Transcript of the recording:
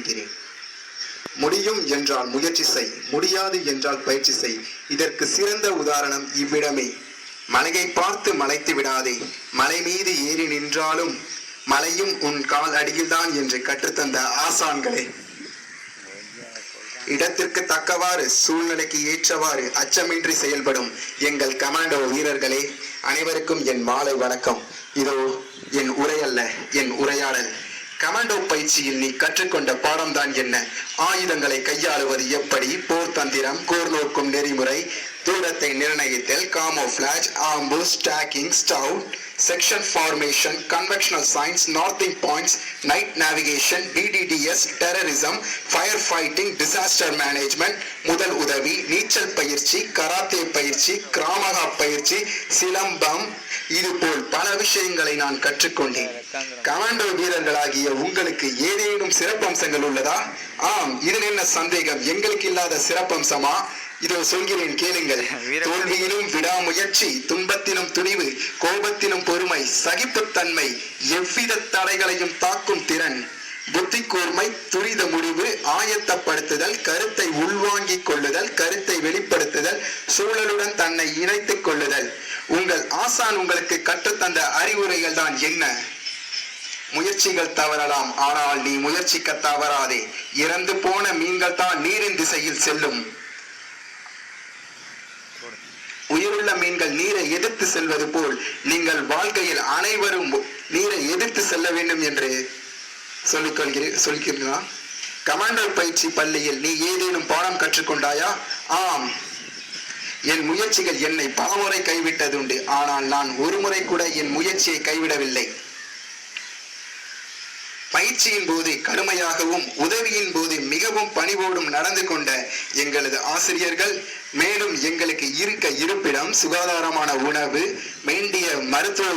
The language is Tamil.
இருக்கிறேன். முடியும் என்றால் முயற்சி செய், முடியாது என்றால் பயிற்சி செய். இதற்கு சிறந்த உதாரணம் இவ்விடமே. மலையை பார்த்து மலைத்து விடாதே, மலை மீது ஏறி நின்றாலும் மலையும் உன் கால் அடியில்தான் என்று கற்றுத்தந்த ஆசான்களே, இடத்திற்கு தக்கவாறு சூழ்நிலைக்கு ஏற்றவாறு அச்சமின்றி செயல்படும் எங்கள் கமாண்டோ வீரர்களே, அனைவருக்கும் என் மாலை வணக்கம். இதோ என் உரை அல்ல, என் உரையாடல். கமாண்டோ பயிற்சியில் நீ கற்றுக்கொண்ட பாடம்தான் என்ன? ஆயுதங்களை கையாளுவது எப்படி, போர் தந்திரம், கூர் நோக்கும் நெறிமுறை, தூரத்தை நிர்ணயித்தல், camouflage, ambush, stalking, stout, section formation, conventional signs, northing points, night navigation, BDDS, terrorism, fire fighting, disaster management, முதல் உதவி, நீச்சல் பயிற்சி, கராத்தே பயிற்சி, கிராமகா பயிற்சி, சிலம்பம், இதுபோல் பல விஷயங்களை நான் கற்றுக்கொண்டேன். கமாண்டோ வீரர்களாகிய உங்களுக்கு ஏதேனும் சிறப்பம்சங்கள் உள்ளதா? ஆம், இதில் என்ன சந்தேகம்? எங்களுக்கு இல்லாத சிறப்பம்சமா? இதோ சொல்கிறேன், கேளுங்கள். தோல்வியிலும் விடாமுயற்சி, துன்பத்திலும் துணிவு, கோபத்திலும் பொறுமை, சகிப்புத்தன்மை, எவ்வித தடைகளையும் தாக்கும் திறன், புத்தி கூர்மை, துரித முடிவு, ஆயத்தப்படுத்துதல், கருத்தை உள்வாங்கிக் கொள்ளுதல், கருத்தை வெளிப்படுத்துதல், சூழலுடன் தன்னை இணைத்துக் கொள்ளுதல். உங்கள் ஆசான் உங்களுக்கு கற்றுத்தந்த அறிவுரைகள் தான் என்ன? முயற்சிகள் தவறலாம், ஆனால் நீ முயற்சிக்க தவறாதே. இறந்து போன மீன்கள் தான் நீரின் திசையில் செல்லும். உயிருள்ள மீன்கள் நீரை எதிர்த்து செல்வது போல் நீங்கள் வாழ்க்கையில் அனைவரும் நீரை எதிர்த்து செல்ல வேண்டும் என்று சொல்லிக்கிறீர்களா? கமாண்டோ பயிற்சி பள்ளியில் நீ ஏதேனும் பாடம் கற்றுக்கொண்டாயா? ஆம், என் முயற்சிகள் என்னை பலமுறை கைவிட்டதுண்டு. ஆனால் நான் ஒரு முறை கூட என் முயற்சியை கைவிடவில்லை. பயிற்சியின் போது கடுமையாகவும் உதவியின் போது மிகவும் பணிவோடும் நடந்து கொண்ட எங்களது ஆசிரியர்கள், மேலும் எங்களுக்கு இருக்க இருப்பிடம், சுகாதாரமான உணவு, வேண்டிய மருத்துவ